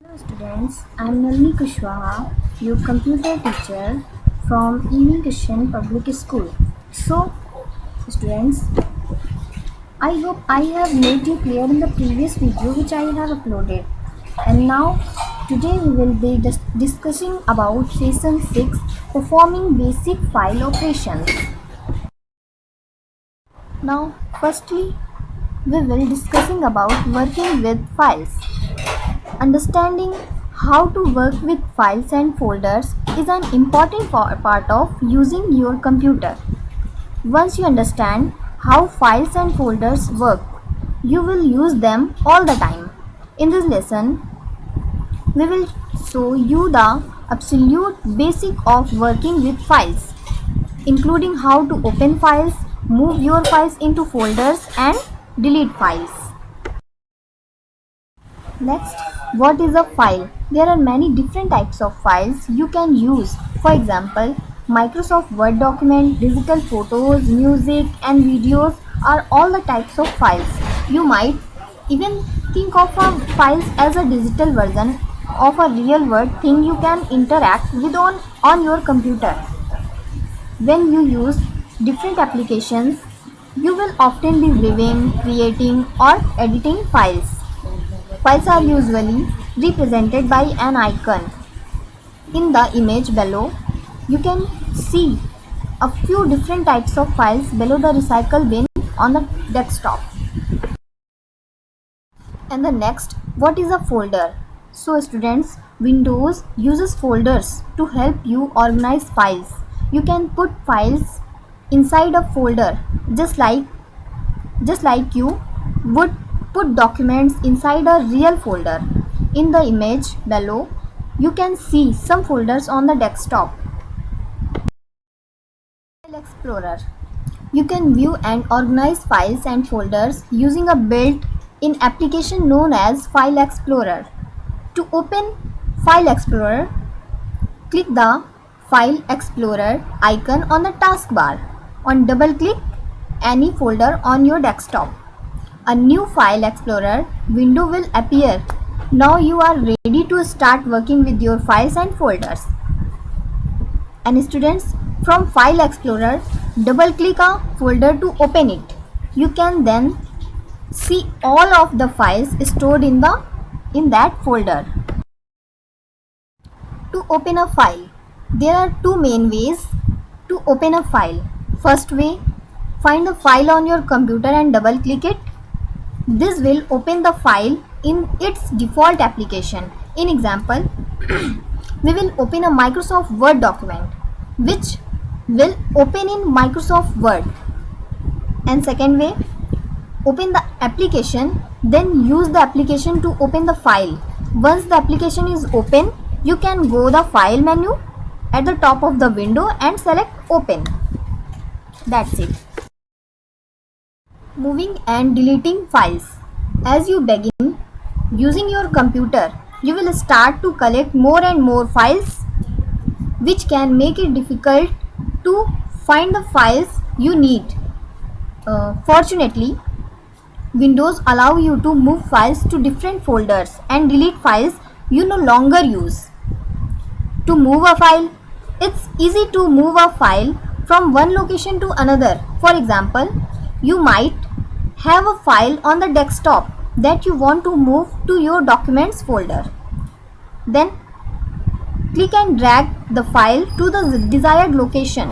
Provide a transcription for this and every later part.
Hello students, I am Nalini Kushwaha, your computer teacher from Evening Christian Public School. So students, I hope I have made you clear in the previous video which I have uploaded. And now today we will be discussing about session 6, performing basic file operations. Now firstly we will discussing about working with files. Understanding how to work with files and folders is an important part of using your computer. Once you understand how files and folders work, you will use them all the time. In this lesson, we will show you the absolute basic of working with files, including how to open files, move your files into folders and delete files. Next, what is a file? There are many different types of files you can use. For example, Microsoft Word document, digital photos, music and videos are all the types of files. You might even think of a files as a digital version of a real world thing you can interact with on your computer. When you use different applications, you will often be viewing, creating or editing files. Files are usually represented by an icon. In the image below, you can see a few different types of files below the recycle bin on the desktop. And the next, what is a folder? So students, Windows uses folders to help you organize files. You can put files inside a folder just like you would put documents inside a real folder. In the image below, you can see some folders on the desktop. File Explorer. You can view and organize files and folders using a built-in application known as File Explorer. To open File Explorer, click the File Explorer icon on the taskbar. On double-click any folder on your desktop, a new File Explorer window will appear. Now you are ready to start working with your files and folders. And students, from File Explorer, double-click a folder to open it. You can then see all of the files stored in that folder. To open a file, there are two main ways to open a file. First way, find the file on your computer and double-click it. This will open the file in its default application. In example, we will open a Microsoft Word document which will open in Microsoft Word. And second way, open the application, then use the application to open the file. Once the application is open, you can go the file menu at the top of the window and select open. That's it. Moving and deleting files. As you begin using your computer, you will start to collect more and more files, which can make it difficult to find the files you need. Fortunately, Windows allow you to move files to different folders and delete files you no longer use. To move a file, it's easy to move a file from one location to another. For example, you might have a file on the desktop that you want to move to your documents folder. Then click and drag the file to the desired location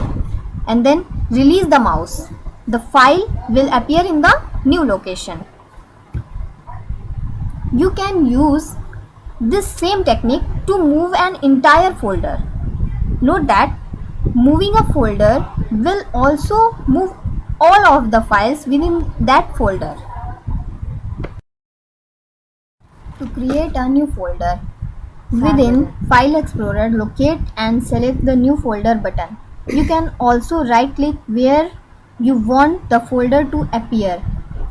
and then release the mouse. The file will appear in the new location. You can use this same technique to move an entire folder. Note that moving a folder will also move all of the files within that folder. To create a new folder, within File Explorer, locate and select the new folder button. You can also right click where you want the folder to appear.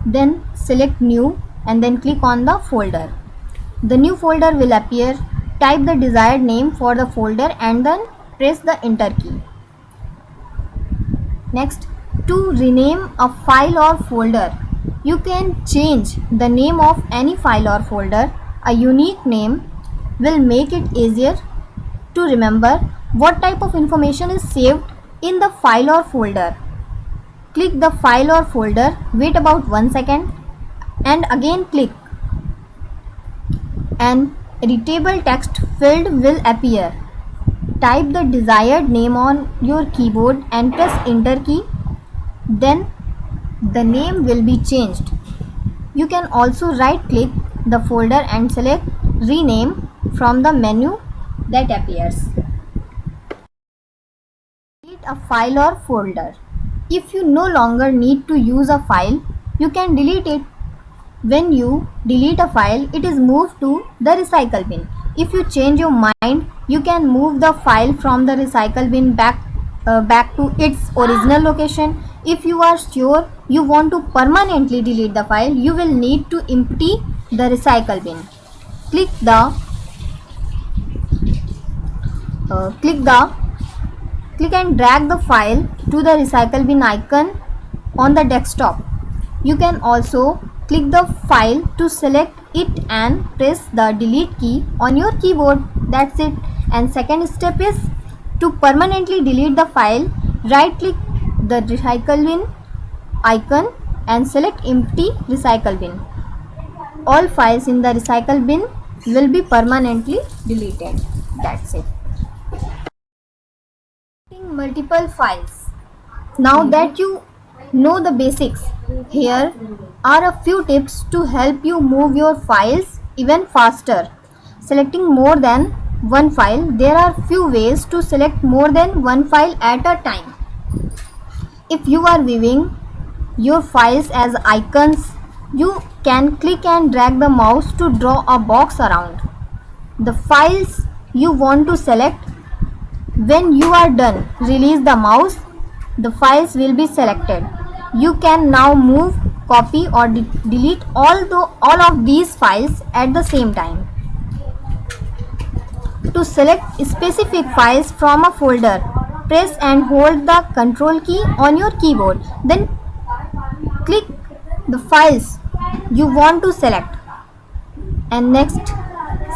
Then select new and then click on the folder. The new folder will appear. Type the desired name for the folder and then press the enter key. Next, to rename a file or folder, you can change the name of any file or folder. A unique name will make it easier to remember what type of information is saved in the file or folder. Click the file or folder, wait about 1 second and again click. An editable text field will appear. Type the desired name on your keyboard and press enter key. Then the name will be changed. You can also right click the folder and select rename from the menu that appears. Delete a file or folder. If you no longer need to use a file, you can delete it. When you delete a file, it is moved to the recycle bin. If you change your mind, you can move the file from the recycle bin back to its original location. If you are sure you want to permanently delete the file, you will need to empty the recycle bin. Click and drag the file to the recycle bin icon on the desktop. You can also click the file to select it and press the delete key on your keyboard. That's it. And second step is to permanently delete the file, right click the recycle bin icon and select empty recycle bin. All files in the recycle bin will be permanently deleted. That's it. Multiple files. Now that you know the basics, here are a few tips to help you move your files even faster. Selecting more than one file. There are few ways to select more than one file at a time. If you are viewing your files as icons, you can click and drag the mouse to draw a box around the files you want to select. When you are done, release the mouse. The files will be selected. You can now move, copy or delete all of these files at the same time. To select specific files from a folder, press and hold the Control key on your keyboard. Then click the files you want to select. And next,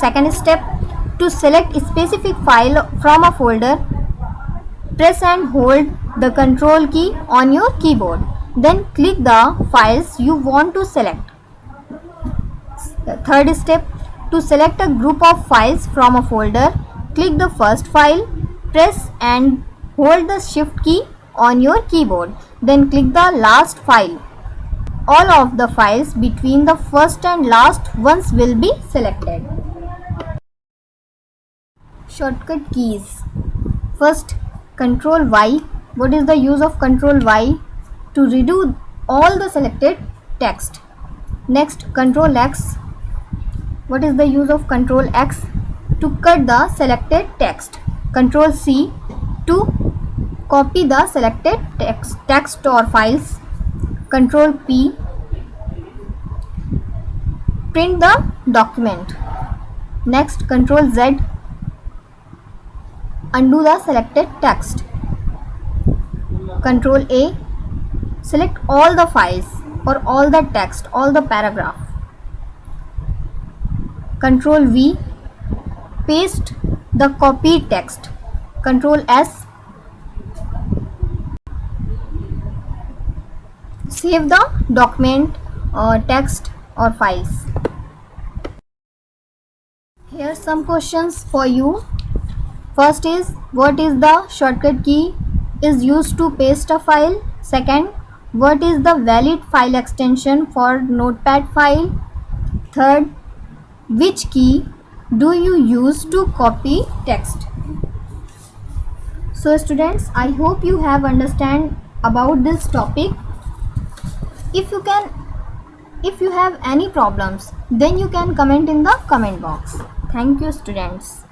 second step, to select a specific file from a folder, press and hold the Control key on your keyboard. Then click the files you want to select. The third step, to select a group of files from a folder, click the first file, press and hold the Shift key on your keyboard. Then click the last file. All of the files between the first and last ones will be selected. Shortcut keys. First, Control Y. What is the use of Control Y? To redo all the selected text. Next, Control X. What is the use of Control X? To cut the selected text. Control C. To copy the selected text or files. Control P. Print the document. Next, Control Z. Undo the selected text. Control A. Select all the files or all the text, all the paragraph. Control V. Paste the copied text. Control S. Save the document or text or files. Here are some questions for you. First is, what is the shortcut key is used to paste a file? Second, what is the valid file extension for Notepad file? Third, which key do you use to copy text? So students, I hope you have understand about this topic. If you have any problems, then you can comment in the comment box. Thank you students.